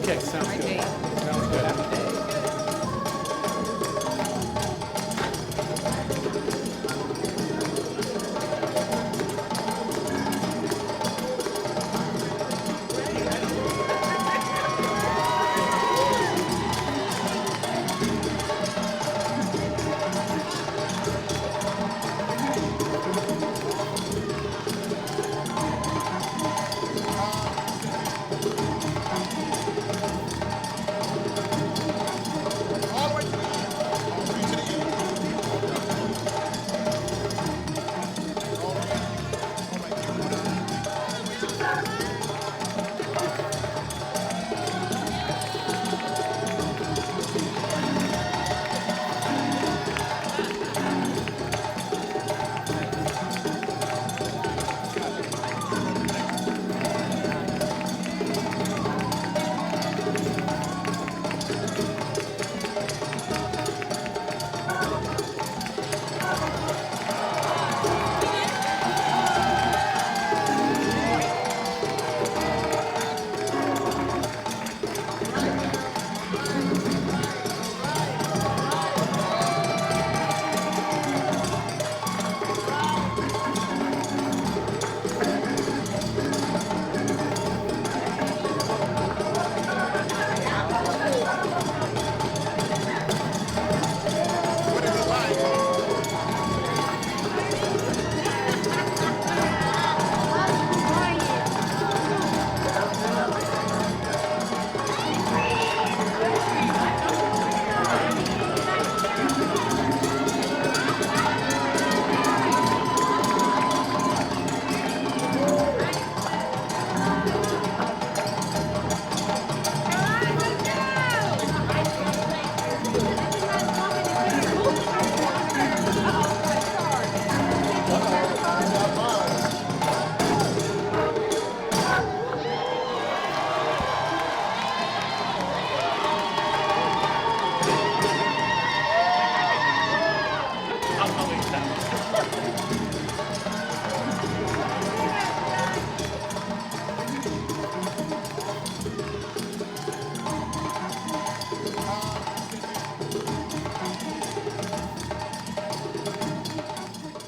Okay, sounds good. Sounds good.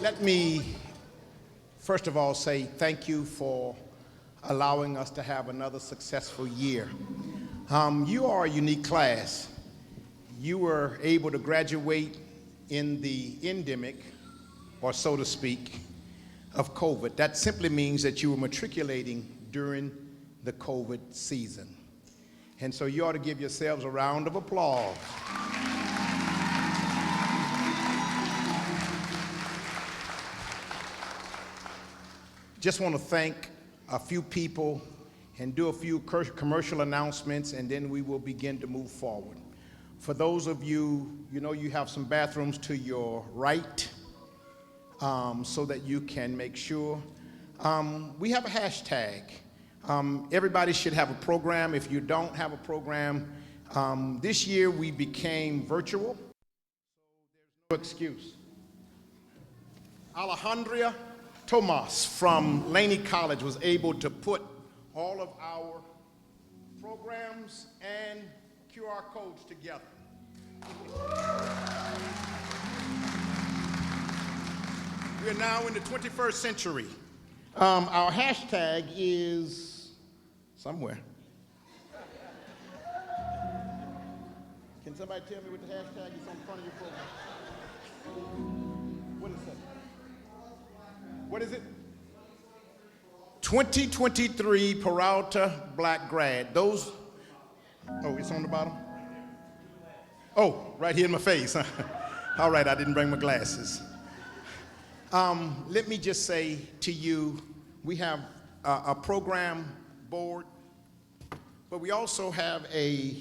Let me, first of all, say thank you for allowing us to have another successful year. You are a unique class. You were able to graduate in the endemic, or so to speak, of COVID. That simply means that you were matriculating during the COVID season. And so you ought to give yourselves a round of applause. Just want to thank a few people and do a few commercial announcements, and then we will begin to move forward. For those of you, you know you have some bathrooms to your right so that you can make sure. We have a hashtag. Everybody should have a program. If you don't have a program, this year we became virtual, so there's no excuse. Alejandra Tomas from Laney College was able to put all of our programs and QR codes together. We're now in the 21st century. Our hashtag is somewhere. Can somebody tell me what the hashtag is on the front of your program? What is it? What is it? 2023 Peralta Black Grad. Those, oh, it's on the bottom? Oh, right here in my face. All right, I didn't bring my glasses. Let me just say to you, we have a program board, but we also have a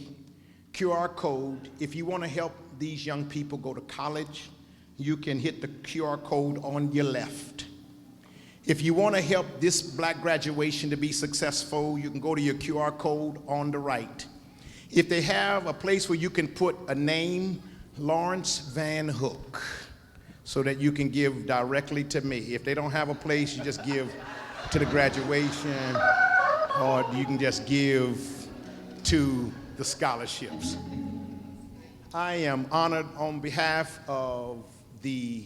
QR code. If you want to help these young people go to college, you can hit the QR code on your left. If you want to help this black graduation to be successful, you can go to your QR code on the right. If they have a place where you can put a name, Lawrence Van Hook, so that you can give directly to me. If they don't have a place, you just give to the graduation, or you can just give to the scholarships. I am honored on behalf of the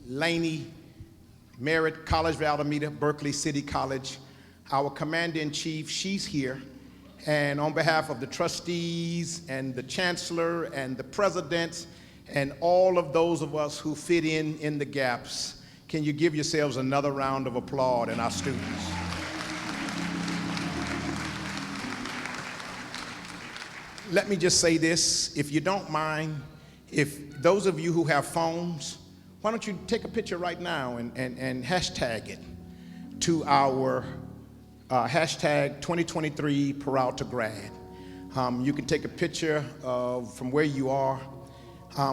Laney Merritt College of Alameda, Berkeley City College, our Commander-in-Chief, she's here, and on behalf of the trustees and the chancellor and the presidents and all of those of us who fit in the gaps, can you give yourselves another round of applause and our students? Let me just say this, if you don't mind, if those of you who have phones, why don't you take a picture right now and hashtag it to our hashtag 2023 Peralta grad. You can take a picture from where you are.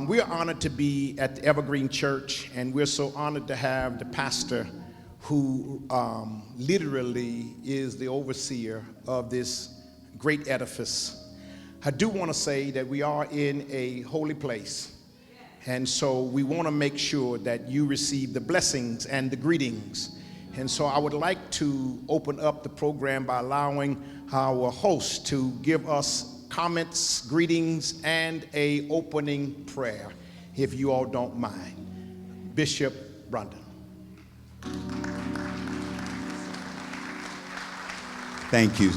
We are honored to be at the Evergreen Church, and we're so honored to have the pastor who literally is the overseer of this great edifice. I do want to say that we are in a holy place, and so we want to make sure that you receive the blessings and the greetings. And so I would like to open up the program by allowing our host to give us comments, greetings, and a opening prayer, if you all don't mind. Bishop Brandon. Thank you.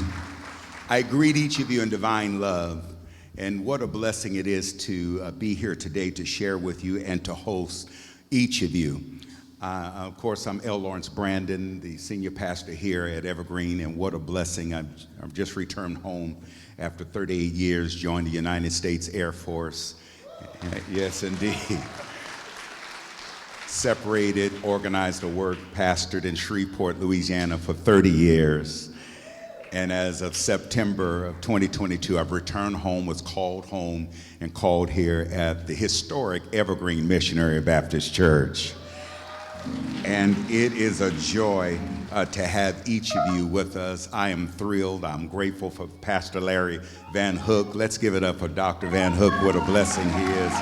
I greet each of you in divine love, and what a blessing it is to be here today to share with you and to host each of you. Of course, I'm L. Lawrence Brandon, the senior pastor here at Evergreen, and what a blessing. I've just returned home after 38 years, joined the United States Air Force. Yes, indeed. Separated, organized the work, pastored in Shreveport, Louisiana for 30 years. And as of September of 2022, I've returned home, was called home, and called here at the historic Evergreen Missionary Baptist Church. And it is a joy to have each of you with us. I am thrilled. I'm grateful for Pastor Larry Van Hook. Let's give it up for Dr. Van Hook. What a blessing he is.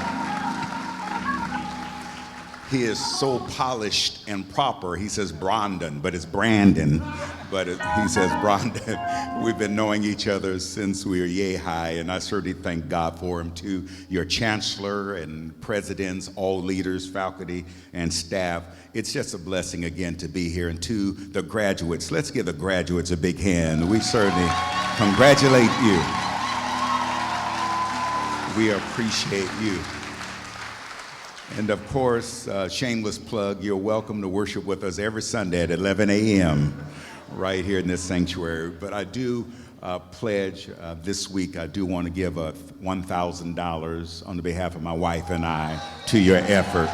He is so polished and proper. He says Brandon, but it's Brandon. But he says Brandon. We've been knowing each other since we were yay high, and I certainly thank God for him too. Your chancellor and presidents, all leaders, faculty, and staff. It's just a blessing again to be here. And to the graduates, let's give the graduates a big hand. We certainly congratulate you. We appreciate you. And of course, shameless plug, you're welcome to worship with us every Sunday at 11 a.m. right here in this sanctuary. But I do pledge this week, I do want to give $1,000 on behalf of my wife and I to your effort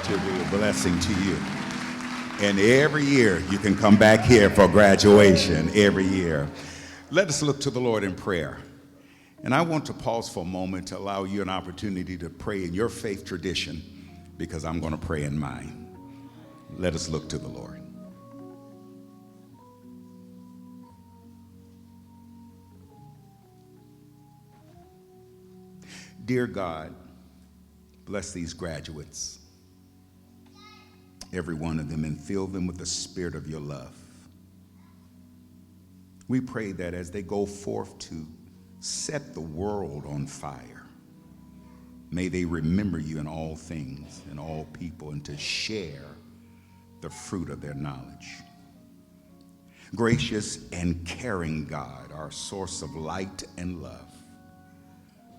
to be a blessing to you. And every year you can come back here for graduation, every year. Let us look to the Lord in prayer. And I want to pause for a moment to allow you an opportunity to pray in your faith tradition, because I'm going to pray in mine. Let us look to the Lord. Dear God, bless these graduates, every one of them, and fill them with the spirit of your love. We pray that as they go forth to set the world on fire, may they remember you in all things and all people, and to share the fruit of their knowledge. Gracious and caring God, our source of light and love,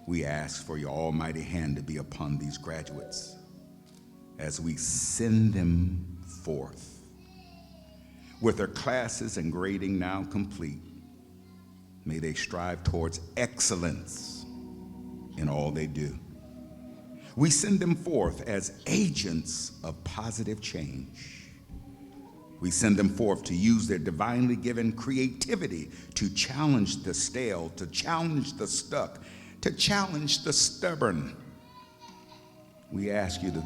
we ask for your almighty hand to be upon these graduates as we send them forth. With their classes and grading now complete, may they strive towards excellence in all they do. We send them forth as agents of positive change. We send them forth to use their divinely given creativity to challenge the stale, to challenge the stuck, to challenge the stubborn. We ask you to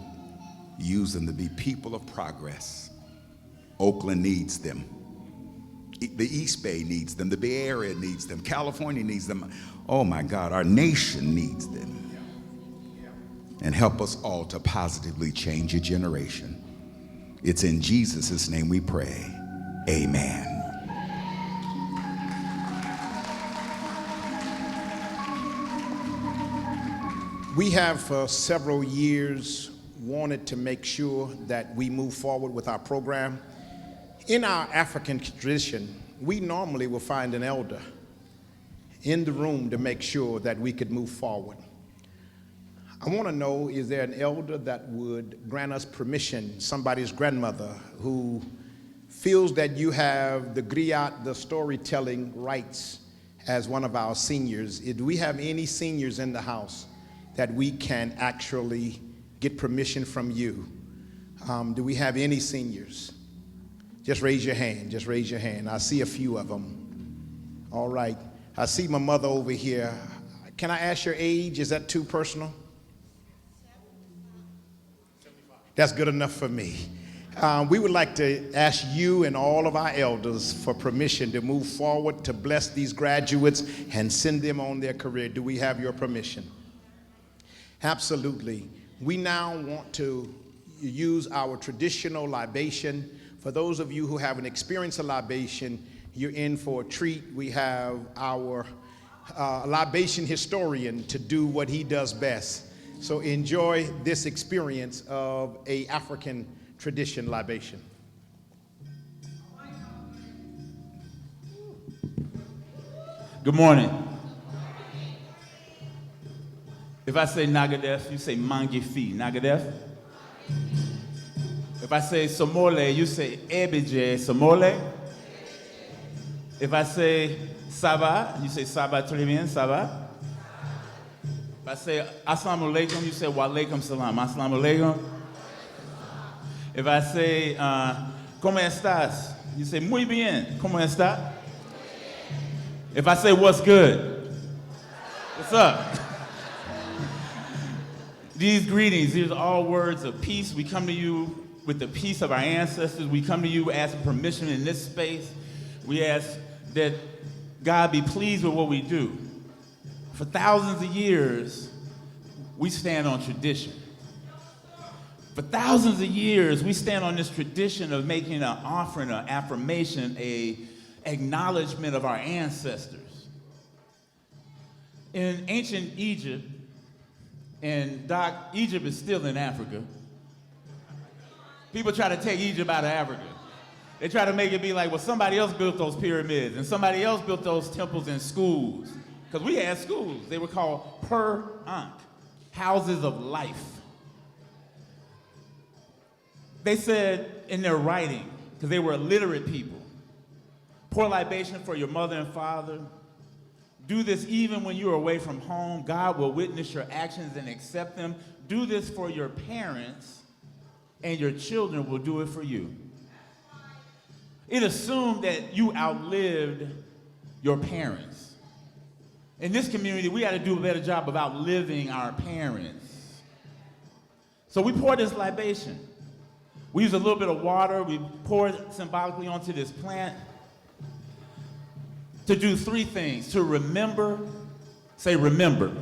use them to be people of progress. Oakland needs them. The East Bay needs them. The Bay Area needs them. California needs them. Oh my God, our nation needs them. And help us all to positively change a generation. It's in Jesus' name we pray. Amen. We have for several years wanted to make sure that we move forward with our program. In our African tradition, we normally will find an elder in the room to make sure that we could move forward. I want to know, is there an elder that would grant us permission, somebody's grandmother who feels that you have the griot, the storytelling rights as one of our seniors? Do we have any seniors in the house that we can actually get permission from you? Do we have any seniors? Just raise your hand, just raise your hand. I see a few of them. All right, I see my mother over here. Can I ask your age? Is that too personal? That's good enough for me. We would like to ask you and all of our elders for permission to move forward to bless these graduates and send them on their career. Do we have your permission? Absolutely. We now want to use our traditional libation. For those of you who haven't experienced a libation, you're in for a treat. We have our libation historian to do what he does best. So enjoy this experience of an African tradition libation. Good morning. If I say Nagadef, you say Mangifi. Nagadef. If I say Somole, you say Ebije Somole. If I say Saba, you say Saba très bien, Saba. If I say Assalamu alaikum, you say Wa alaikum salam. Assalamu alaikum. If I say ¿Cómo estás? You say muy bien. ¿Cómo está? If I say what's good? What's up? These greetings, these are all words of peace. We come to you with the peace of our ancestors. We come to you asking permission in this space. We ask that God be pleased with what we do. For thousands of years, we stand on tradition. For thousands of years, we stand on this tradition of making an offering, an affirmation, an acknowledgement of our ancestors. In ancient Egypt, and Doc, Egypt is still in Africa. People try to take Egypt out of Africa. They try to make it be like, well, somebody else built those pyramids, and somebody else built those temples and schools. Because we had schools. They were called Per-Ankh, houses of life. They said in their writing, because they were illiterate people, pour libation for your mother and father. Do this even when you are away from home. God will witness your actions and accept them. Do this for your parents, and your children will do it for you. It assumed that you outlived your parents. In this community, we got to do a better job of outliving our parents. So we pour this libation. We use a little bit of water. We pour it symbolically onto this plant to do three things: to remember, say remember,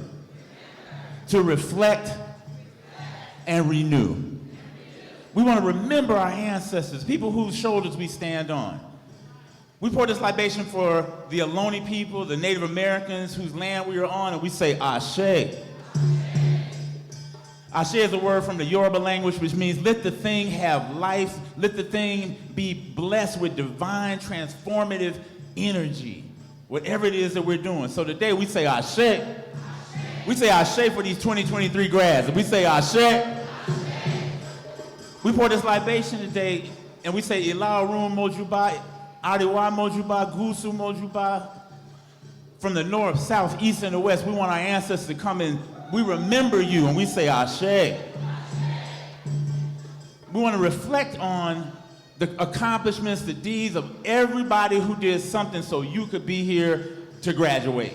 to reflect, and renew. We want to remember our ancestors, people whose shoulders we stand on. We pour this libation for the Ohlone people, the Native Americans whose land we are on, and we say Ashe. Ashe is a word from the Yoruba language, which means let the thing have life, let the thing be blessed with divine transformative energy, whatever it is that we're doing. So today we say Ashe. We say Ashe for these 2023 grads. We say Ashe. We pour this libation today, and we say Ila Arun Mojuba, Ariwa Mojuba, Gusu Mojuba. From the north, south, east, and the west, we want our ancestors to come and We remember you and we say Ashe. We want to reflect on the accomplishments, the deeds of everybody who did something so you could be here to graduate.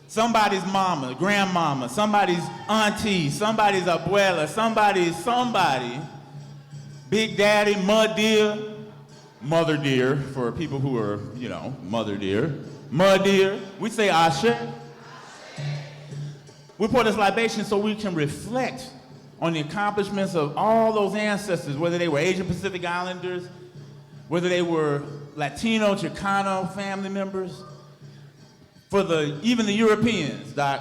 Somebody's mama, grandmama, somebody's auntie, somebody's abuela, somebody, big daddy, mother dear, for people who are, mother dear, we say Ashe. We pour this libation so we can reflect on the accomplishments of all those ancestors, whether they were Asian Pacific Islanders, whether they were Latino, Chicano family members, for even the Europeans, Doc,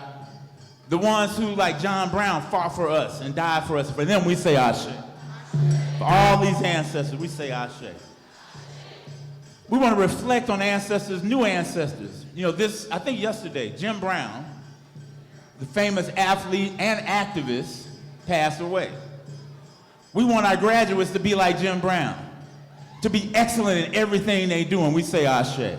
the ones who, like John Brown, fought for us and died for us. For them, we say Ashe. For all these ancestors, we say Ashe. We want to reflect on ancestors, new ancestors. I think yesterday, Jim Brown, the famous athlete and activist, passed away. We want our graduates to be like Jim Brown, to be excellent in everything they do, and we say Ashe.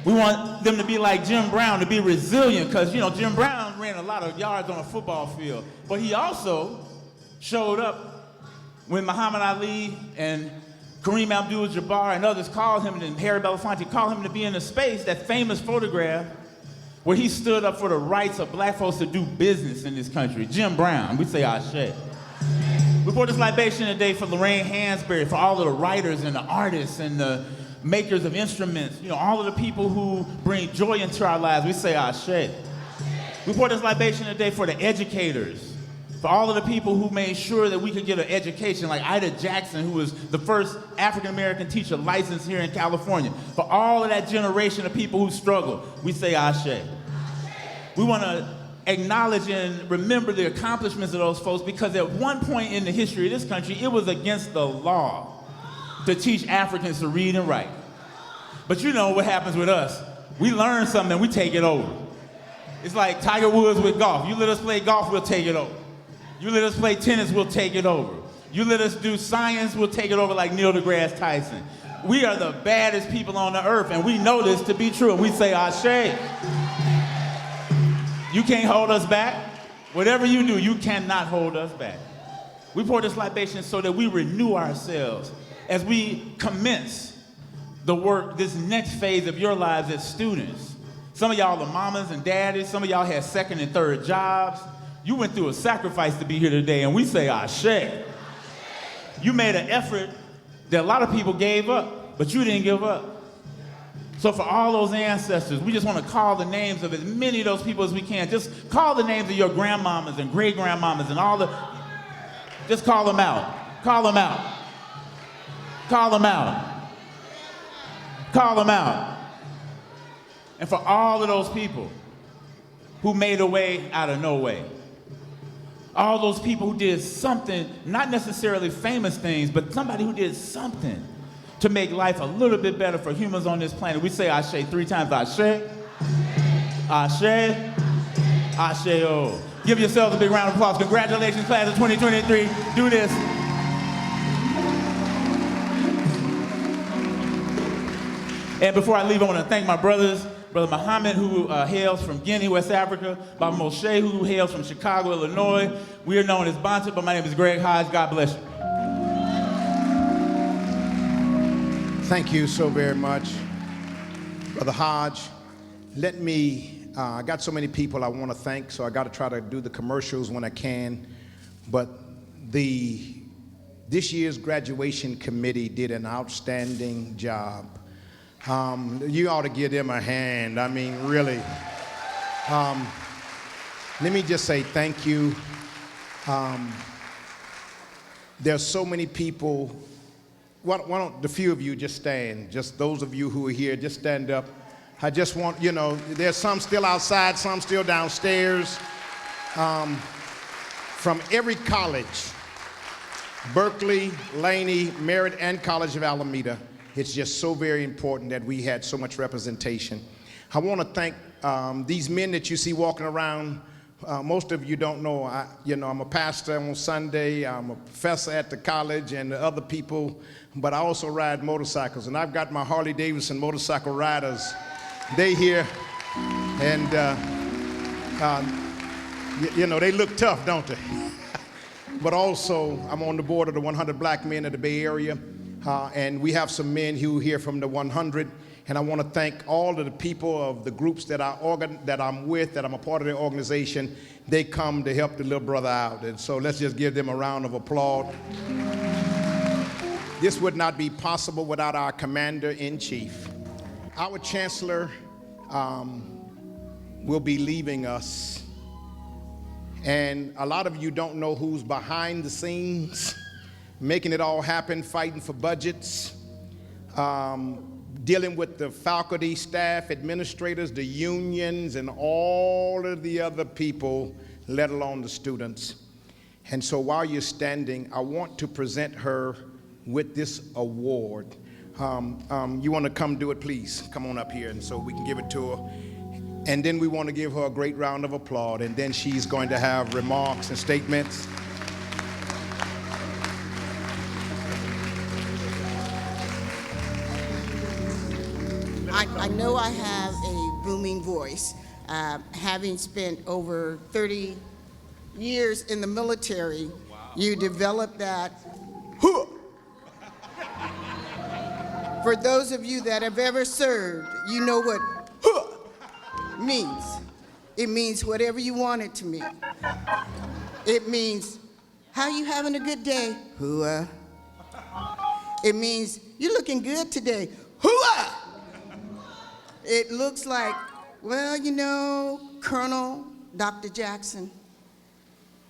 We want them to be like Jim Brown, to be resilient, because, Jim Brown ran a lot of yards on a football field, but he also showed up when Muhammad Ali and Kareem Abdul-Jabbar and others called him, and Harry Belafonte called him to be in a space, that famous photograph where he stood up for the rights of black folks to do business in this country. Jim Brown, we say Ashe. We pour this libation today for Lorraine Hansberry, for all of the writers and the artists and the makers of instruments, all of the people who bring joy into our lives. We say Ashe. We pour this libation today for the educators, for all of the people who made sure that we could get an education, like Ida Jackson, who was the first African-American teacher licensed here in California. For all of that generation of people who struggled, we say Ashe. We want to acknowledge and remember the accomplishments of those folks, because at one point in the history of this country, it was against the law to teach Africans to read and write. But you know what happens with us. We learn something and we take it over. It's like Tiger Woods with golf. You let us play golf, we'll take it over. You let us play tennis, we'll take it over. You let us do science, we'll take it over, like Neil deGrasse Tyson. We are the baddest people on the earth, and we know this to be true, and we say Ashe. You can't hold us back. Whatever you do, you cannot hold us back. We pour this libation so that we renew ourselves as we commence the work, this next phase of your lives as students. Some of y'all are mamas and daddies. Some of y'all had second and third jobs. You went through a sacrifice to be here today, and we say Ashe. You made an effort that a lot of people gave up, but you didn't give up. So for all those ancestors, we just want to call the names of as many of those people as we can. Just call the names of your grandmamas and great-grandmamas and all the... Just call them out. Call them out. Call them out. Call them out. And for all of those people who made a way out of no way. All those people who did something, not necessarily famous things, but somebody who did something to make life a little bit better for humans on this planet. We say Ashe 3 times. Ashe. Ashe. Ashe-o. Give yourselves a big round of applause. Congratulations, class of 2023. Do this. And before I leave, I want to thank my brothers, Brother Muhammad, who hails from Guinea, West Africa, Baba Moshe, who hails from Chicago, Illinois. We are known as Banta, but my name is Greg Hodge. God bless you. Thank you so very much, Brother Hodge. Let me, I got so many people I want to thank, so I got to try to do the commercials when I can. But this year's graduation committee did an outstanding job. You ought to give them a hand. I mean, really. Let me just say thank you. There's so many people. Why don't the few of you just stand? Just those of you who are here, just stand up. I just want, there's some still outside, some still downstairs. From every college, Berkeley, Laney, Merritt, and College of Alameda. It's just so very important that we had so much representation. I want to thank these men that you see walking around. Most of you don't know, I'm a pastor on Sunday, I'm a professor at the college and other people, but I also ride motorcycles, and I've got my Harley Davidson motorcycle riders. They here, and You know, they look tough, don't they? But also, I'm on the board of the 100 Black Men of the Bay Area, and we have some men who are here from the 100. And I want to thank all of the people of the groups that I'm with, that I'm a part of their organization. They come to help the little brother out. And so let's just give them a round of applause. This would not be possible without our Commander-in-Chief. Our Chancellor will be leaving us. And a lot of you don't know who's behind the scenes, making it all happen, fighting for budgets, dealing with the faculty, staff, administrators, the unions, and all of the other people, let alone the students. And so while you're standing, I want to present her with this award. You want to come do it, please? Come on up here, and so we can give it to her. And then we want to give her a great round of applause, and then she's going to have remarks and statements. I know I have a booming voice. Having spent over 30 years in the military, you develop that. For those of you that have ever served, you know what means. It means whatever you want it to mean. It means, how you having a good day? Hooah. It means, you're looking good today. Hooah! It looks like, well, you know, Colonel Dr. Jackson,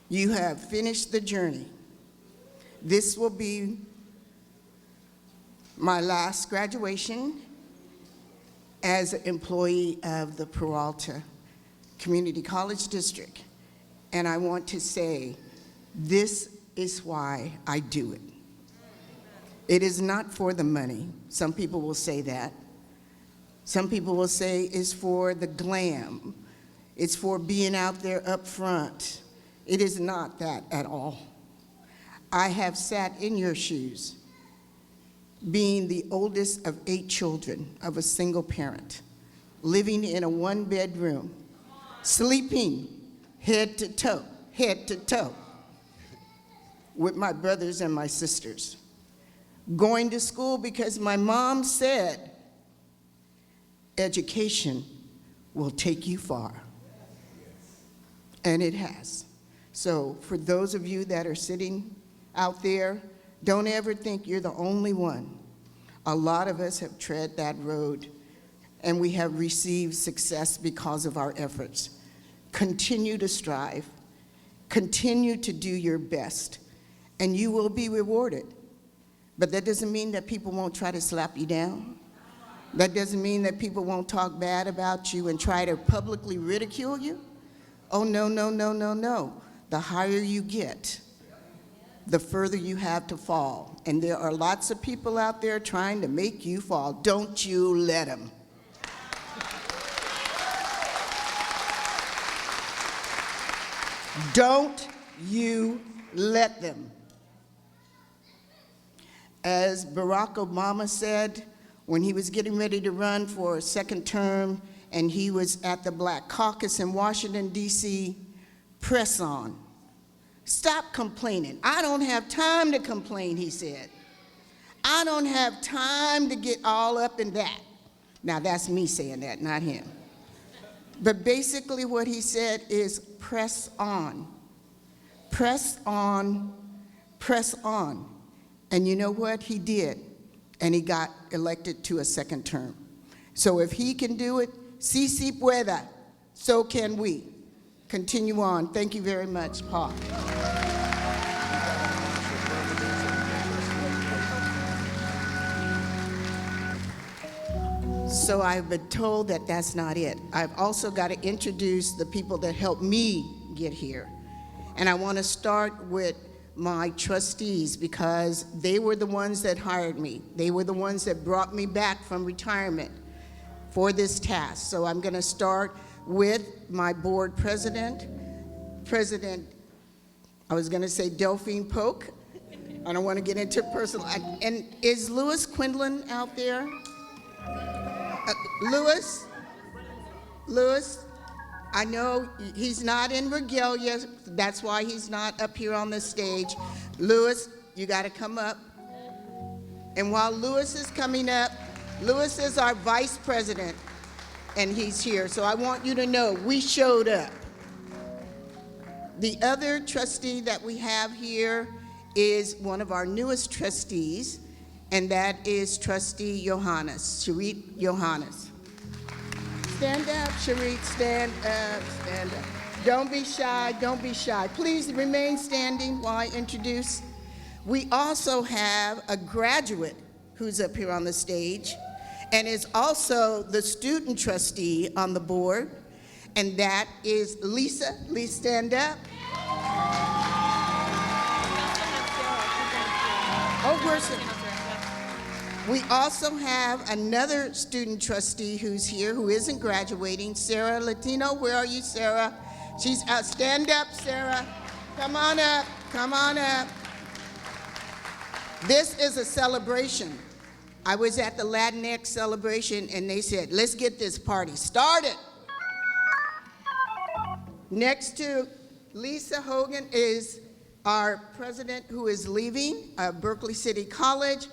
you have finished the journey. This will be my last graduation as an employee of the Peralta Community College District. And I want to say, this is why I do it. It is not for the money. Some people will say that. Some people will say it's for the glam. It's for being out there up front. It is not that at all. I have sat in your shoes, being the oldest of 8 children of a single parent, living in a 1-bedroom, sleeping head to toe, with my brothers and my sisters, going to school because my mom said, education will take you far. And it has. So for those of you that are sitting out there, don't ever think you're the only one. A lot of us have tread that road, and we have received success because of our efforts. Continue to strive. Continue to do your best, and you will be rewarded. But that doesn't mean that people won't try to slap you down. That doesn't mean that people won't talk bad about you and try to publicly ridicule you. Oh, no, no, no, no, no. The higher you get, the further you have to fall. And there are lots of people out there trying to make you fall. Don't you let them. Don't you let them. As Barack Obama said when he was getting ready to run for a second term and he was at the Black Caucus in Washington, D.C., press on. Stop complaining. I don't have time to complain, he said. I don't have time to get all up in that. Now, that's me saying that, not him. But basically what he said is press on. Press on, press on. And you know what? He did. And he got elected to a second term. So if he can do it, si pueda, so can we. Continue on. Thank you very much, Paul. So I've been told that that's not it. I've also got to introduce the people that helped me get here. And I want to start with my trustees because they were the ones that hired me. They were the ones that brought me back from retirement for this task. So I'm going to start with my board president, I was going to say Delphine Polk. I don't want to get into personal. And is Louis Quinlan out there? Louis? I know he's not in regalia. That's why he's not up here on the stage. Lewis, you got to come up. And while Lewis is coming up, Lewis is our vice president, and he's here. So I want you to know we showed up. The other trustee that we have here is one of our newest trustees, and that is Trustee Johannes, Sharit Johannes. Stand up, Sharit, stand up, stand up. Don't be shy, don't be shy. Please remain standing while I introduce. We also have a graduate who's up here on the stage and is also the student trustee on the board, and that is Lisa. Please stand up. Oh, we also have another student trustee who's here who isn't graduating, Sarah Latino. Where are you, Sarah? She's stand up, Sarah. Come on up, come on up. This is a celebration. I was at the Latinx celebration and they said, let's get this party started. Next to Lisa Hogan is our president who is leaving Berkeley City College.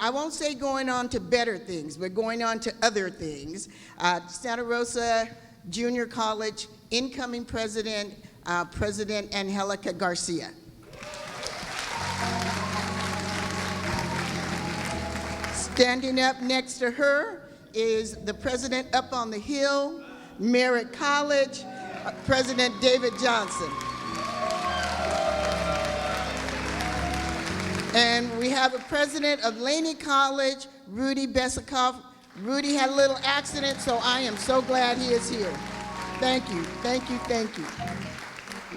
I won't say going on to better things, but going on to other things. Santa Rosa Junior College incoming president, President Angelica Garcia. Standing up next to her is the president up on the hill, Merritt College, President David Johnson. And we have a president of Laney College, Rudy Besikoff. Rudy had a little accident, so I am so glad he is here. Thank you, thank you, thank you.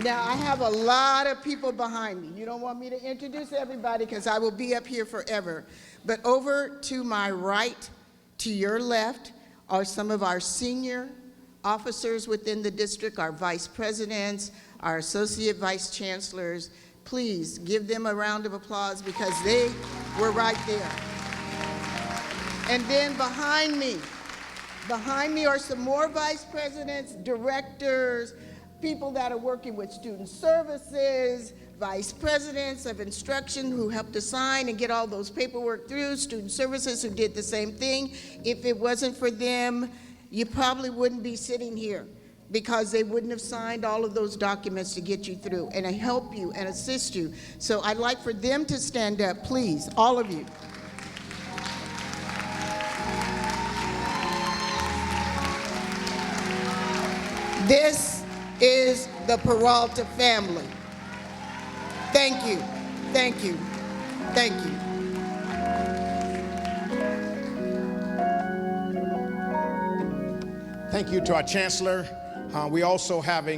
Now, I have a lot of people behind me. You don't want me to introduce everybody because I will be up here forever. But over to my right, to your left, are some of our senior officers within the district, our vice presidents, our associate vice chancellors. Please give them a round of applause because they were right there. And then behind me are some more vice presidents, directors, people that are working with student services, vice presidents of instruction who helped assign and get all those paperwork through, student services who did the same thing. If it wasn't for them, you probably wouldn't be sitting here, because they wouldn't have signed all of those documents to get you through and help you and assist you. So I'd like for them to stand up, please, all of you. This is the Peralta family. Thank you, thank you, thank you. Thank you to our chancellor. We also have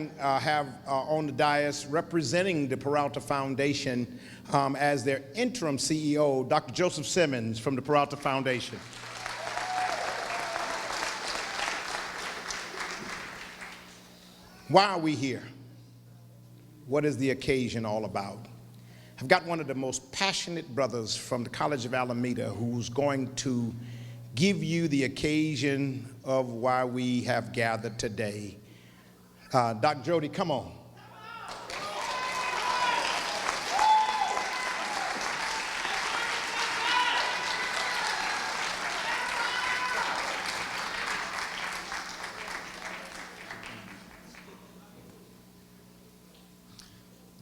on the dais representing the Peralta Foundation as their interim CEO, Dr. Joseph Simmons from the Peralta Foundation. Why are we here? What is the occasion all about? I've got one of the most passionate brothers from the College of Alameda who's going to give you the occasion of why we have gathered today. Dr. Jody, come on.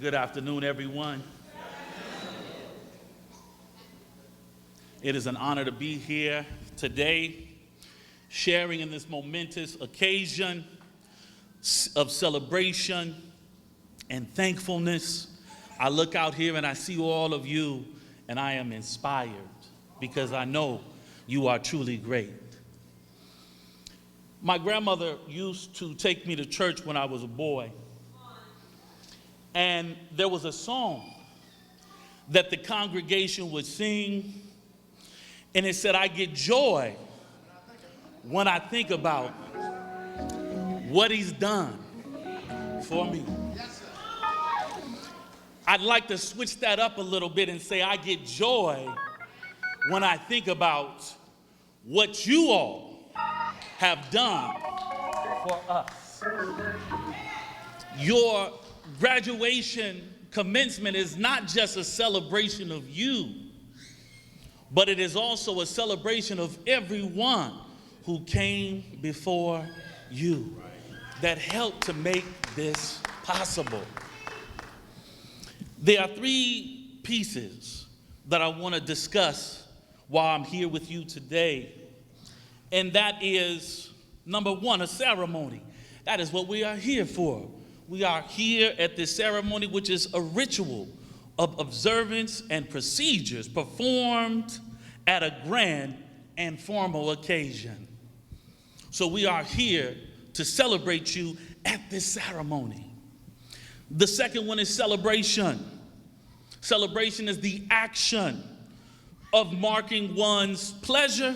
Good afternoon, everyone. It is an honor to be here today, sharing in this momentous occasion of celebration and thankfulness. I look out here and I see all of you, and I am inspired because I know you are truly great. My grandmother used to take me to church when I was a boy. And there was a song that the congregation would sing, and it said, I get joy when I think about what he's done for me. I'd like to switch that up a little bit and say, I get joy when I think about what you all have done for us. Your graduation commencement is not just a celebration of you, but it is also a celebration of everyone who came before you that helped to make this possible. There are three pieces that I want to discuss while I'm here with you today. And that is, number one, a ceremony. That is what we are here for. We are here at this ceremony, which is a ritual of observance and procedures performed at a grand and formal occasion. So we are here to celebrate you at this ceremony. The second one is celebration. Celebration is the action of marking one's pleasure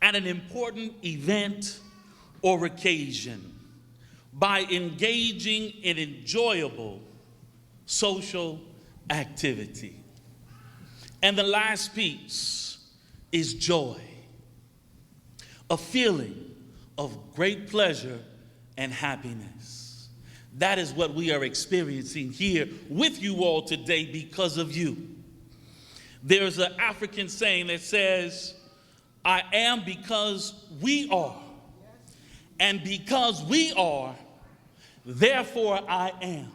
at an important event or occasion by engaging in enjoyable social activity. And the last piece is joy, a feeling of great pleasure and happiness. That is what we are experiencing here with you all today because of you. There's an African saying that says, I am because we are. And because we are, therefore I am.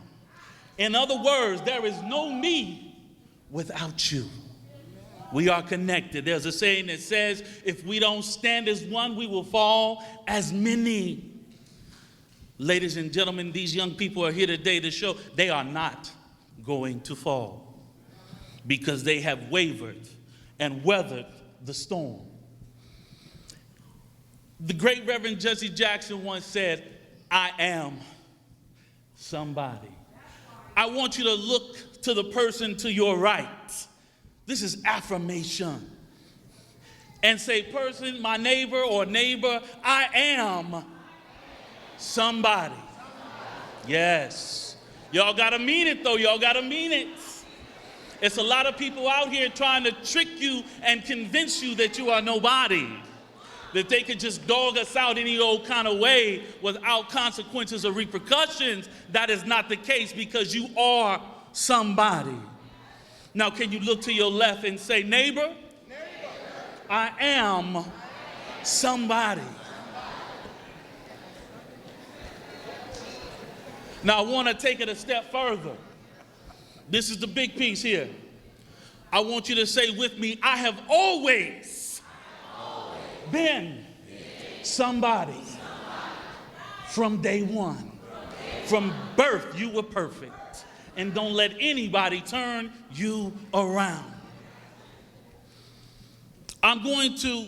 In other words, there is no me without you. We are connected. There's a saying that says, if we don't stand as one, we will fall as many. Ladies and gentlemen, these young people are here today to show they are not going to fall because they have wavered and weathered the storm. The great Reverend Jesse Jackson once said, I am somebody. I want you to look to the person to your right. This is affirmation. And say, person, my neighbor or neighbor, I am somebody. Yes. Y'all gotta mean it though, y'all gotta mean it. It's a lot of people out here trying to trick you and convince you that you are nobody, that they could just dog us out any old kind of way without consequences or repercussions. That is not the case because you are somebody. Now, can you look to your left and say, neighbor, I am somebody. Now, I want to take it a step further. This is the big piece here. I want you to say with me, I have always been somebody from day one. From birth, you were perfect. And don't let anybody turn you around. I'm going to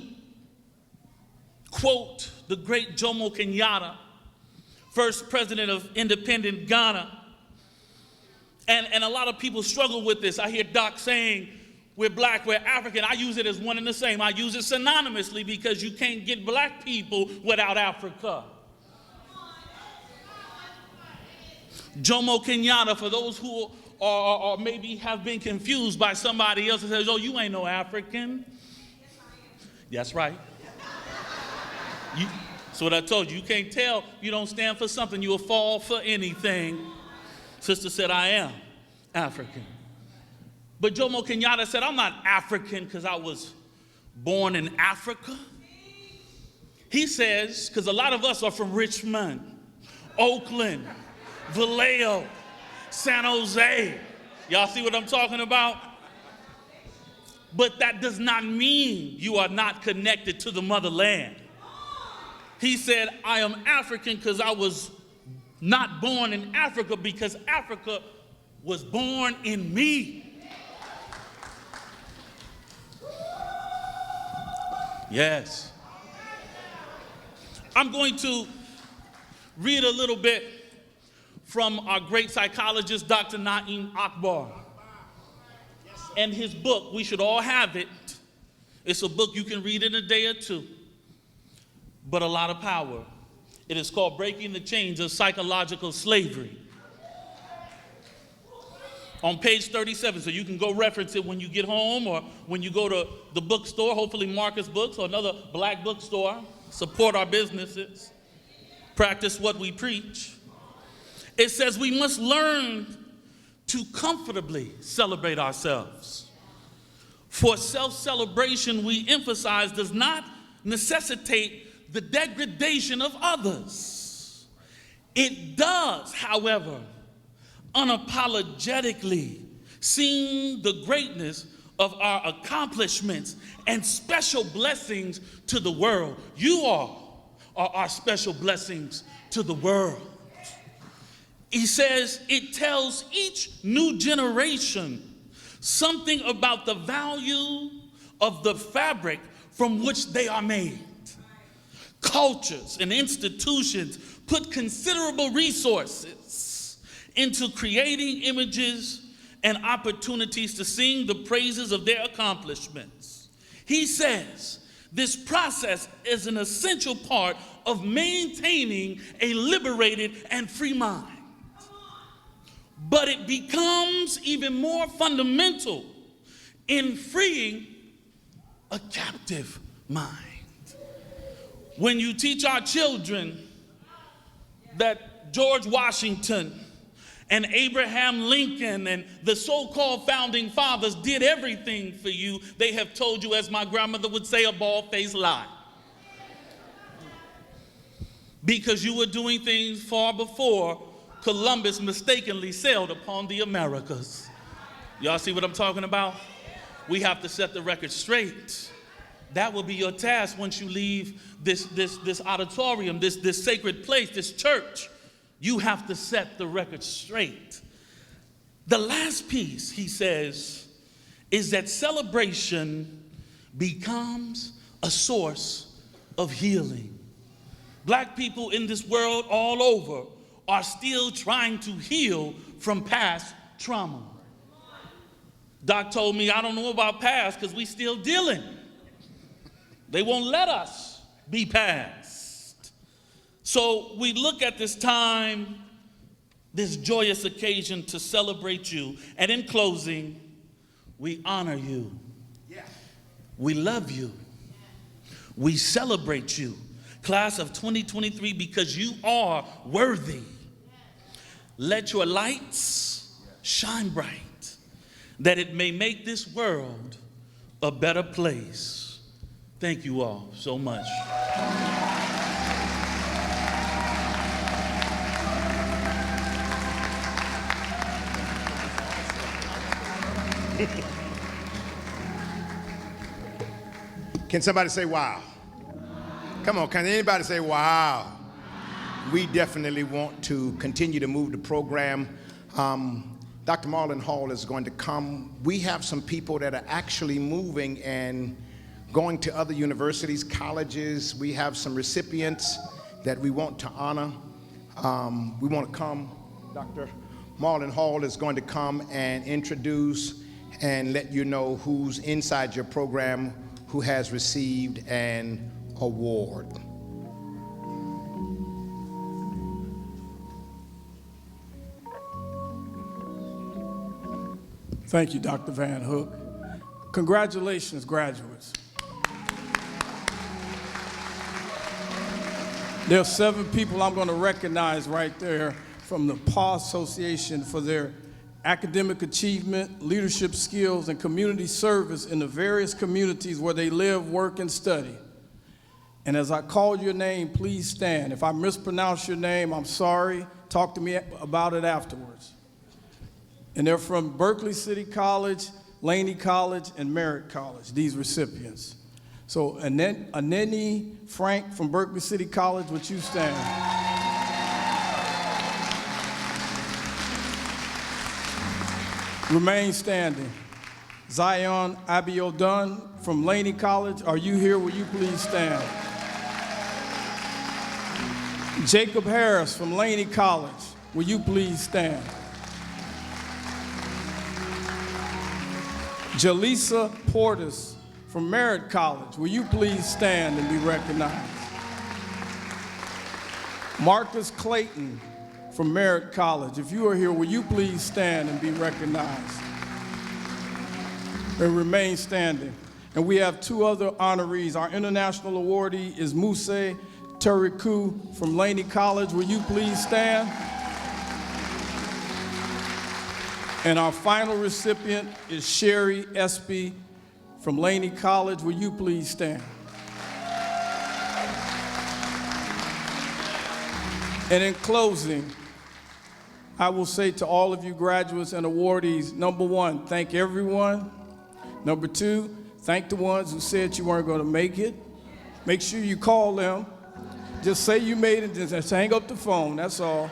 quote the great Jomo Kenyatta, first president of independent Ghana. And a lot of people struggle with this. I hear Doc saying, we're black, we're African. I use it as one and the same. I use it synonymously because you can't get black people without Africa. Jomo Kenyatta, for those who are maybe have been confused by somebody else that says, oh, you ain't no African. That's right. That's what I told you. You can't tell you don't stand for something. You'll fall for anything. Sister said, I am African. But Jomo Kenyatta said, I'm not African because I was born in Africa. He says, because a lot of us are from Richmond, Oakland, Vallejo, San Jose. Y'all see what I'm talking about? But that does not mean you are not connected to the motherland. He said, I am African because I was not born in Africa because Africa was born in me. Yes. I'm going to read a little bit from our great psychologist, Dr. Naeem Akbar. And his book, we should all have it. It's a book you can read in a day or two, but a lot of power. It is called Breaking the Chains of Psychological Slavery. On page 37, so you can go reference it when you get home or when you go to the bookstore, hopefully Marcus Books or another black bookstore. Support our businesses. practice what we preach. It says we must learn to comfortably celebrate ourselves. For self-celebration, we emphasize, does not necessitate the degradation of others. It does, however, unapologetically sing the greatness of our accomplishments and special blessings to the world. You all are our special blessings to the world. He says it tells each new generation something about the value of the fabric from which they are made. Cultures and institutions put considerable resources into creating images and opportunities to sing the praises of their accomplishments. He says this process is an essential part of maintaining a liberated and free mind. But it becomes even more fundamental in freeing a captive mind. When you teach our children that George Washington and Abraham Lincoln and the so-called founding fathers did everything for you, they have told you, as my grandmother would say, a bald-faced lie. Because you were doing things far before Columbus mistakenly sailed upon the Americas. Y'all see what I'm talking about? We have to set the record straight. That will be your task once you leave this auditorium, this sacred place, this church. You have to set the record straight. The last piece, he says, is that celebration becomes a source of healing. Black people in this world all over are still trying to heal from past trauma. Doc told me, I don't know about past because we still dealing. They won't let us be past. So we look at this time, this joyous occasion to celebrate you. And in closing, we honor you. We love you. We celebrate you. Class of 2023, because you are worthy. Let your lights shine bright, that it may make this world a better place. Thank you all so much. Can somebody say wow? Come on, can anybody say wow? We definitely want to continue to move the program. Dr. Marlon Hall is going to come. We have some people that are actually moving and going to other universities, colleges. We have some recipients that we want to honor. We want to come. Dr. Marlon Hall is going to come and introduce and let you know who's inside your program who has received an award. Thank you, Dr. Van Hook. Congratulations, graduates. There are 7 people I'm going to recognize right there from the PAW Association for their academic achievement, leadership skills, and community service in the various communities where they live, work, and study. And as I call your name, please stand. If I mispronounce your name, I'm sorry. Talk to me about it afterwards. And they're from Berkeley City College, Laney College, and Merritt College, these recipients. So Aneni Frank from Berkeley City College, would you stand? Remain standing. Zion Abiodun from Laney College, are you here? Will you please stand? Jacob Harris from Laney College, will you please stand? Jaleesa Portis from Merritt College, will you please stand and be recognized? Marcus Clayton from Merritt College, if you are here, will you please stand and be recognized? And remain standing. And we have 2 other honorees. Our international awardee is Muse Turiku from Laney College. Will you please stand? And our final recipient is Sherry Espy from Laney College. Will you please stand? And in closing, I will say to all of you graduates and awardees, number one, thank everyone. Number two, thank the ones who said you weren't going to make it. Make sure you call them. Just say you made it, just hang up the phone, that's all.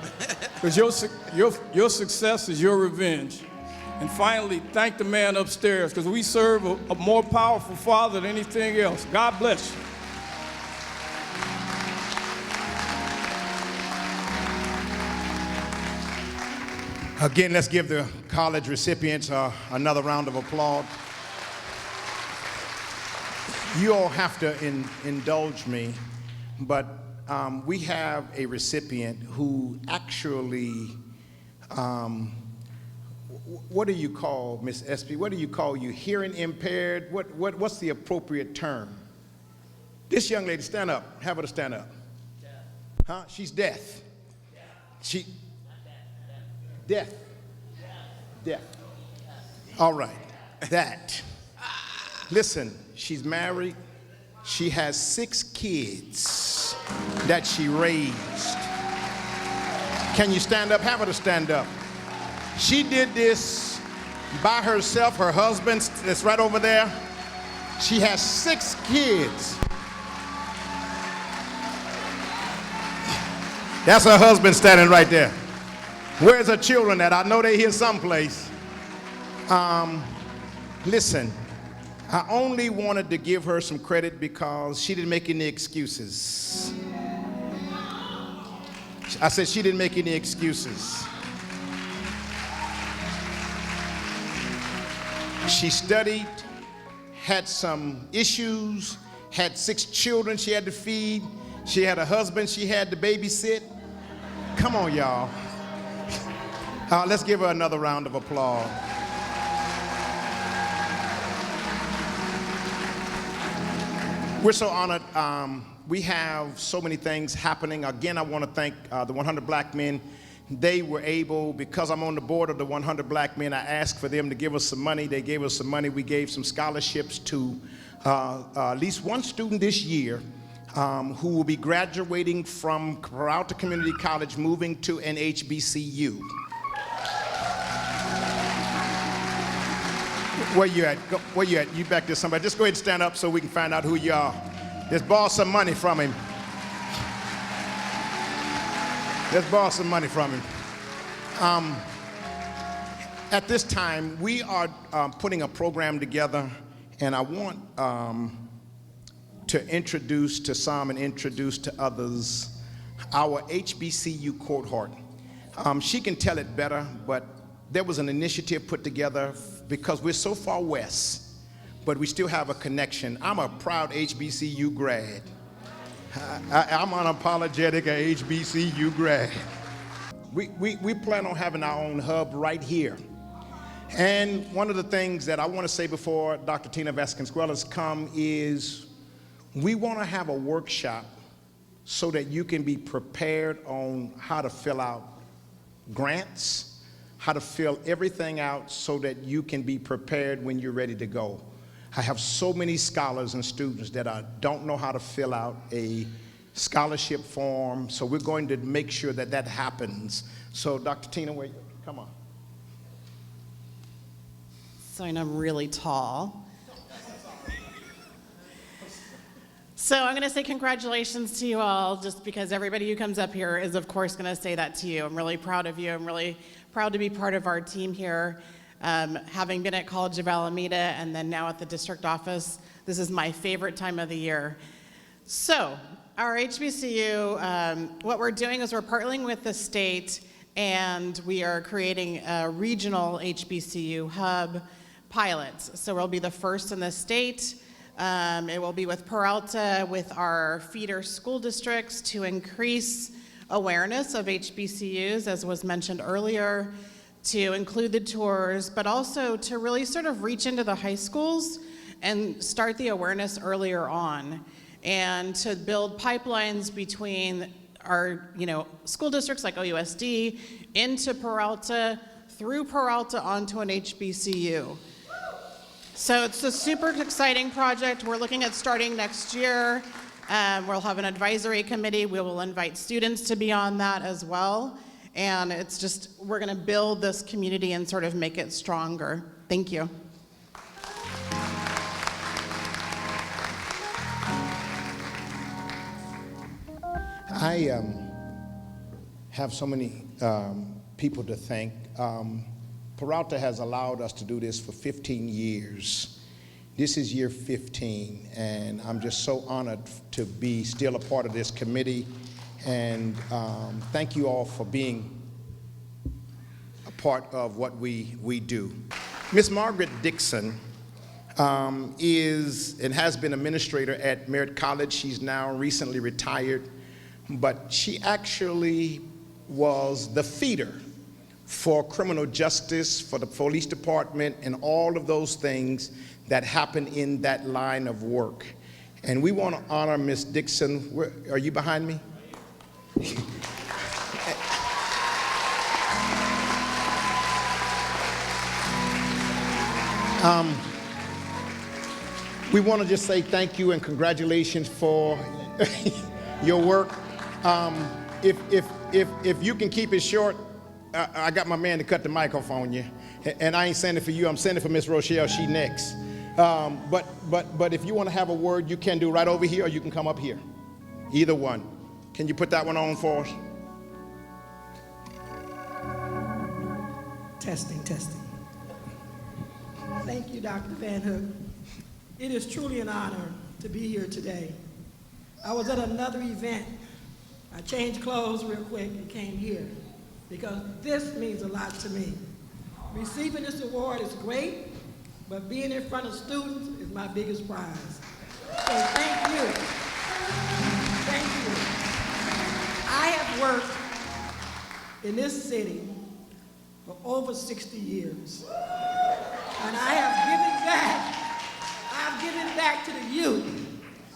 Because your success is your revenge. And finally, thank the man upstairs, because we serve a more powerful Father than anything else. God bless you. Again, let's give the college recipients another round of applause. You all have to indulge me, but we have a recipient who actually, what do you call, Miss Espy, what do you call you, hearing impaired? What's the appropriate term? This young lady, stand up, have her to stand up. Deaf. Huh? She's deaf. Deaf. She, deaf. Deaf. All right, that. Listen, she's married. She has 6 kids that she raised. Can you stand up? Have her to stand up. She did this by herself. Her husband that's right over there. She has 6 kids. That's her husband standing right there. Where's her children at? I know they're here someplace. Listen, I only wanted to give her some credit because she didn't make any excuses. I said she didn't make any excuses. She studied, had some issues, had 6 children she had to feed. She had a husband she had to babysit. Come on, y'all. Let's give her another round of applause. We're so honored. We have so many things happening. Again, I want to thank the 100 Black Men. They were able, because I'm on the board of the 100 Black Men, I asked for them to give us some money. They gave us some money. We gave some scholarships to at least one student this year who will be graduating from Peralta Community College, moving to an HBCU. Where you at? Where you at? You back there, somebody. Just go ahead and stand up so we can find out who you are. Just borrow some money from him. Let's borrow some money from him. At this time, we are putting a program together, and I want to introduce to some and introduce to others our HBCU cohort. She can tell it better, but there was an initiative put together because we're so far west, but we still have a connection. I'm a proud HBCU grad. I'm unapologetic HBCU grad. We plan on having our own hub right here. And one of the things that I want to say before Dr. Tina Vasconcelos come is we want to have a workshop so that you can be prepared on how to fill out grants, how to fill everything out so that you can be prepared when you're ready to go. I have so many scholars and students that don't know how to fill out a scholarship form, so we're going to make sure that that happens. So Dr. Tina, come on. So I know I'm really tall. So I'm going to say congratulations to you all, just because everybody who comes up here is, of course, going to say that to you. I'm really proud of you. I'm really proud to be part of our team here. Having been at College of Alameda and then now at the district office, this is my favorite time of the year. So our HBCU, what we're doing is we're partnering with the state, and we are creating a regional HBCU hub pilots. So we'll be the first in the state. It will be with Peralta, with our feeder school districts, to increase awareness of HBCUs, as was mentioned earlier, to include the tours, but also to really sort of reach into the high schools and start the awareness earlier on. and to build pipelines between our, school districts like OUSD into Peralta, through Peralta onto an HBCU. So it's a super exciting project. We're looking at starting next year. We'll have an advisory committee. We will invite students to be on that as well. And it's just, we're gonna build this community and sort of make it stronger. Thank you. I have so many people to thank. Peralta has allowed us to do this for 15 years. This is year 15, and I'm just so honored to be still a part of this committee. And thank you all for being a part of what we do. Miss Margaret Dixon is and has been administrator at Merritt College. She's now recently retired, but she actually was the feeder for criminal justice, for the police department, and all of those things that happen in that line of work. And we want to honor Miss Dixon. Are you behind me? We want to just say thank you and congratulations for your work. If you can keep it short, I got my man to cut the microphone you, and I ain't saying it for you. I'm saying it for Miss Rochelle. She next. But if you want to have a word, you can do right over here, or you can come up here. Either one. Can you put that one on for us? Testing. Thank you, Dr. Van Hook. It is truly an honor to be here today. I was at another event. I changed clothes real quick and came here because this means a lot to me. Receiving this award is great, but being in front of students is my biggest prize. So thank you. Thank you. I have worked in this city for over 60 years. And I have given back to the youth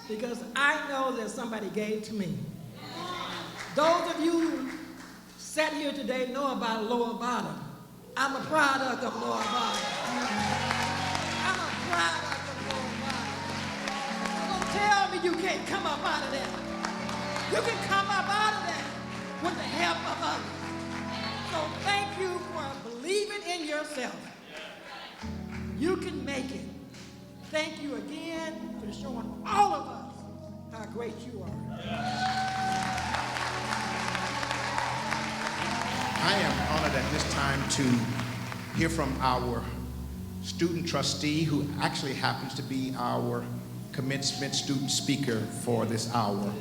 because I know that somebody gave to me. Those of you who sat here today know about Lower Bottom. I'm a product of Lower Bottom. I'm a product of Lower Bottom. Don't tell me you can't come up out of that. You can come up out of that with the help of others. So thank you for believing in yourself. You can make it. Thank you again for showing all of us how great you are. I am honored at this time to hear from our student trustee, who actually happens to be our commencement student speaker for this hour.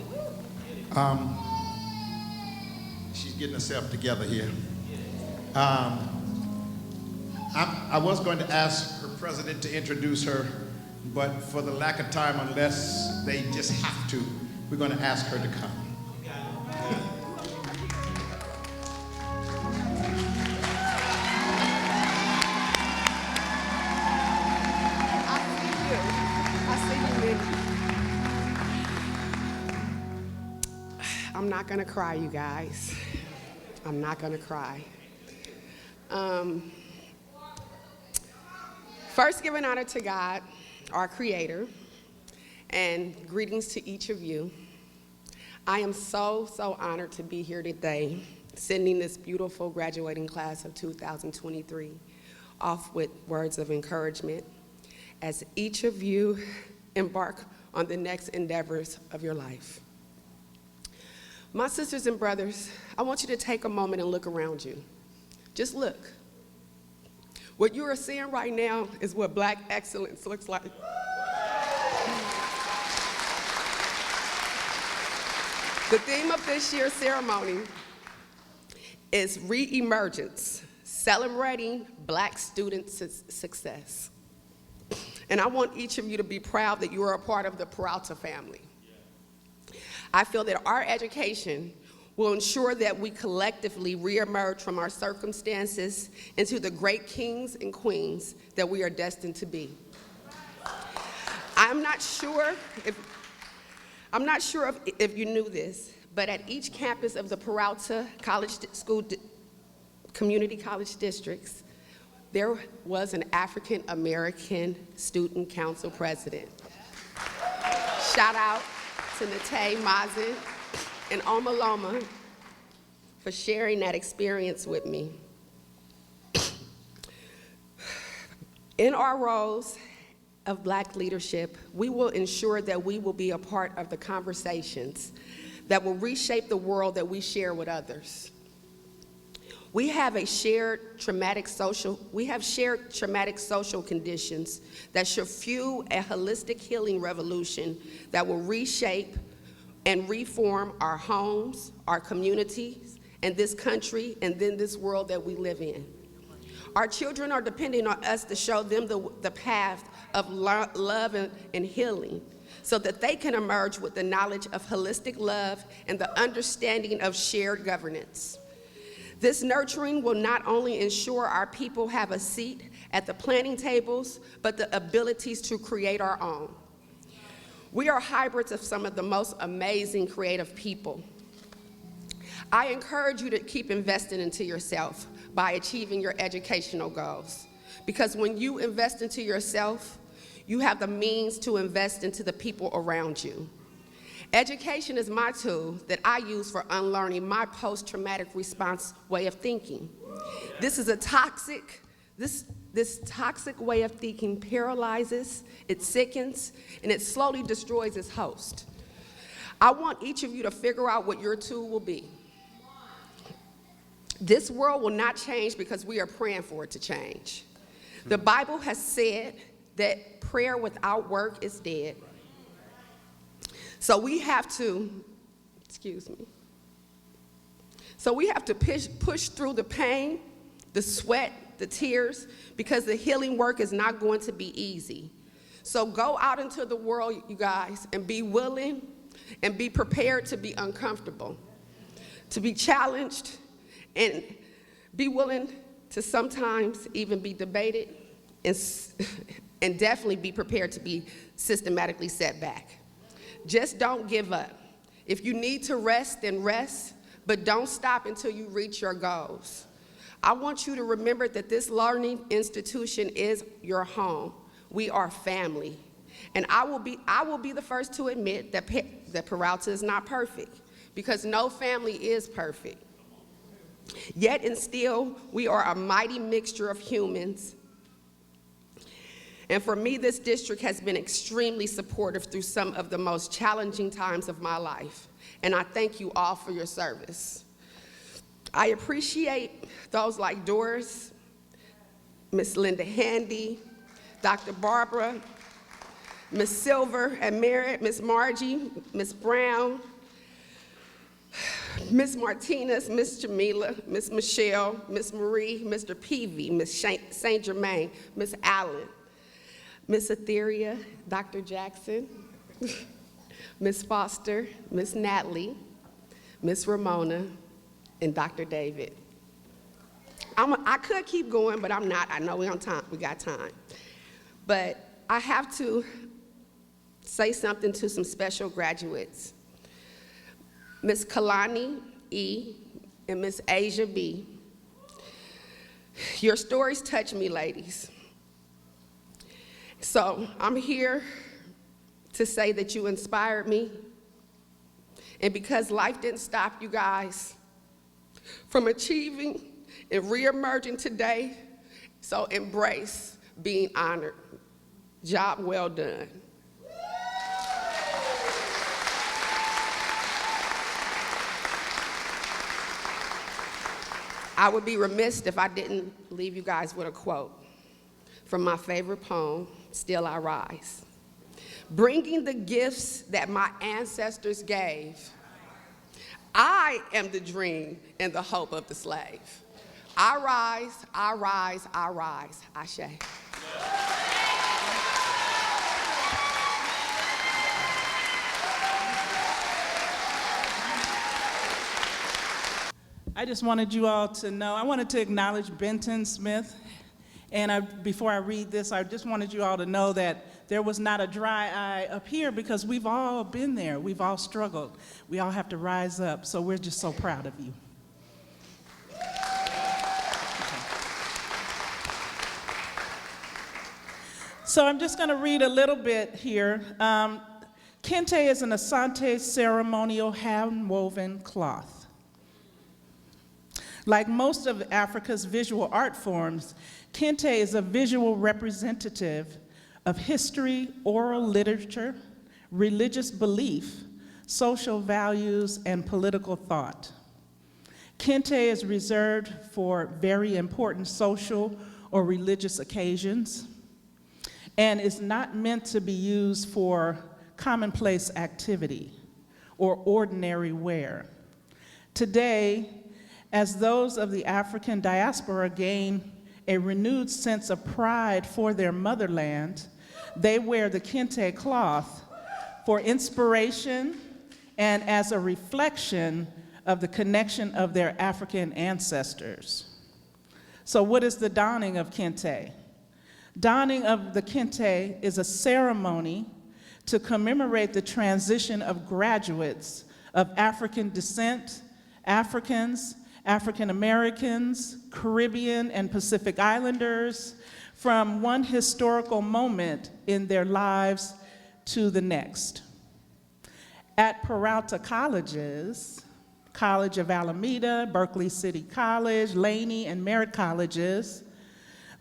She's getting herself together here. I was going to ask her president to introduce her, but for the lack of time, unless they just have to, we're going to ask her to come. I'm not gonna cry, you guys. I'm not gonna cry. First, giving honor to God, our Creator, and greetings to each of you. I am so honored to be here today, sending this beautiful graduating class of 2023 off with words of encouragement as each of you embark on the next endeavors of your life. My sisters and brothers, I want you to take a moment and look around you. Just look. What you are seeing right now is what Black excellence looks like. The theme of this year's ceremony is Re-Emergence, celebrating Black student success. And I want each of you to be proud that you are a part of the Peralta family. I feel that our education will ensure that we collectively reemerge from our circumstances into the great kings and queens that we are destined to be. I'm not sure I'm not sure if you knew this, but at each campus of the Peralta Community College Districts, there was an African American Student Council president. Shout out to Nate Mazin and Oma Loma for sharing that experience with me. In our roles of Black leadership, we will ensure that we will be a part of the conversations that will reshape the world that we share with others. We have shared traumatic social conditions that should fuel a holistic healing revolution that will reshape and reform our homes, our communities, and this country, and then this world that we live in. Our children are depending on us to show them the path of love and healing so that they can emerge with the knowledge of holistic love and the understanding of shared governance. This nurturing will not only ensure our people have a seat at the planning tables, but the abilities to create our own. We are hybrids of some of the most amazing creative people. I encourage you to keep investing into yourself by achieving your educational goals. Because when you invest into yourself, you have the means to invest into the people around you. Education is my tool that I use for unlearning my post-traumatic response way of thinking. This toxic way of thinking paralyzes, it sickens, and it slowly destroys its host. I want each of you to figure out what your tool will be. This world will not change because we are praying for it to change. The Bible has said that prayer without work is dead. So we have to, So we have to push through the pain, the sweat, the tears, because the healing work is not going to be easy. So go out into the world, you guys, and be willing and be prepared to be uncomfortable, to be challenged, and be willing to sometimes even be debated, and definitely be prepared to be systematically set back. Just don't give up. If you need to rest, then rest, but don't stop until you reach your goals. I want you to remember that this learning institution is your home. We are family. And I will be the first to admit that Peralta is not perfect, because no family is perfect. Yet and still, we are a mighty mixture of humans. And for me, this district has been extremely supportive through some of the most challenging times of my life. And I thank you all for your service. I appreciate those like Doris, Miss Linda Handy, Dr. Barbara, Miss Silver and Merritt, Miss Margie, Miss Brown, Miss Martinez, Miss Jamila, Miss Michelle, Miss Marie, Mr. Peavy, Miss St. Germain, Miss Allen, Miss Etheria, Dr. Jackson, Miss Foster, Miss Natalie, Miss Ramona, and Dr. David. I could keep going, but I'm not. I know we got time. But I have to say something to some special graduates. Miss Kalani E. and Miss Asia B. Your stories touch me, ladies. So I'm here to say that you inspired me. And because life didn't stop you guys from achieving and reemerging today, so embrace being honored. Job well done. I would be remiss if I didn't leave you guys with a quote from my favorite poem, Still I Rise. Bringing the gifts that my ancestors gave, I am the dream and the hope of the slave. I rise, I rise, I rise. Ashe. I just wanted you all to know, I wanted to acknowledge Benton Smith. And before I read this, I just wanted you all to know that there was not a dry eye up here because we've all been there. We've all struggled. We all have to rise up. So we're just so proud of you. So I'm just going to read a little bit here. Kente is an Asante ceremonial hand-woven cloth. Like most of Africa's visual art forms, Kente is a visual representative of history, oral literature, religious belief, social values, and political thought. Kente is reserved for very important social or religious occasions and is not meant to be used for commonplace activity or ordinary wear. Today, as those of the African diaspora gain a renewed sense of pride for their motherland, they wear the Kente cloth for inspiration and as a reflection of the connection of their African ancestors. So what is the donning of Kente? Donning of the Kente is a ceremony to commemorate the transition of graduates of African descent, Africans, African Americans, Caribbean and Pacific Islanders from one historical moment in their lives to the next. At Peralta colleges, College of Alameda, Berkeley City College, Laney, and Merritt colleges,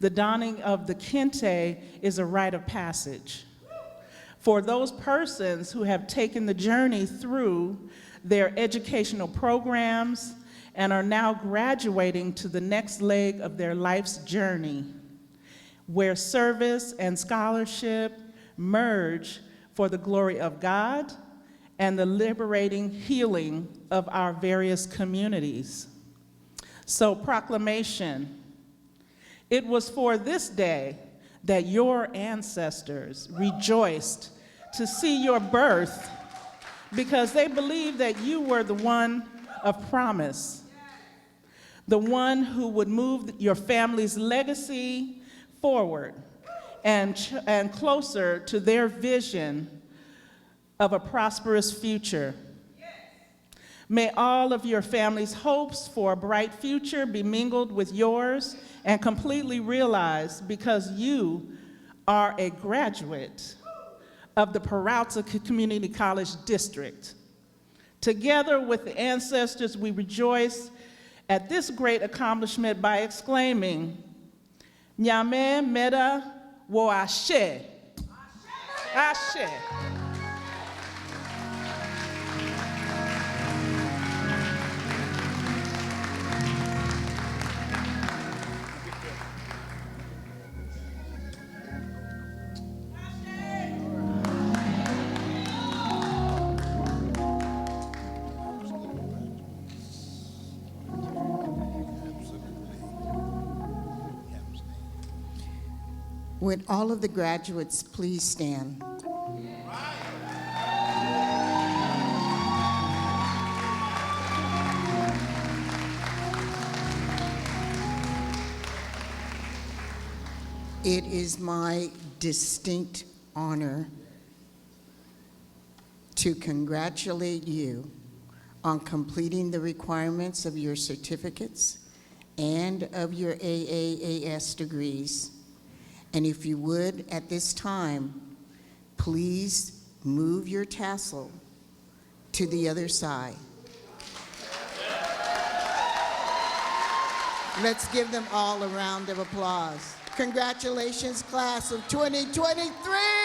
the donning of the Kente is a rite of passage for those persons who have taken the journey through their educational programs and are now graduating to the next leg of their life's journey, where service and scholarship merge for the glory of God and the liberating healing of our various communities. So, proclamation. It was for this day that your ancestors rejoiced to see your birth because they believed that you were the one of promise, the one who would move your family's legacy forward and closer to their vision of a prosperous future. May all of your family's hopes for a bright future be mingled with yours and completely realized because you are a graduate of the Peralta Community College District. Together with the ancestors, we rejoice at this great accomplishment by exclaiming, Nyame Meda Wo Ashe. Ashe. Would all of the graduates please stand? It is my distinct honor to congratulate you on completing the requirements of your certificates and of your AAAS degrees. And if you would, at this time, please move your tassel to the other side. Let's give them all a round of applause. Congratulations, class of 2023!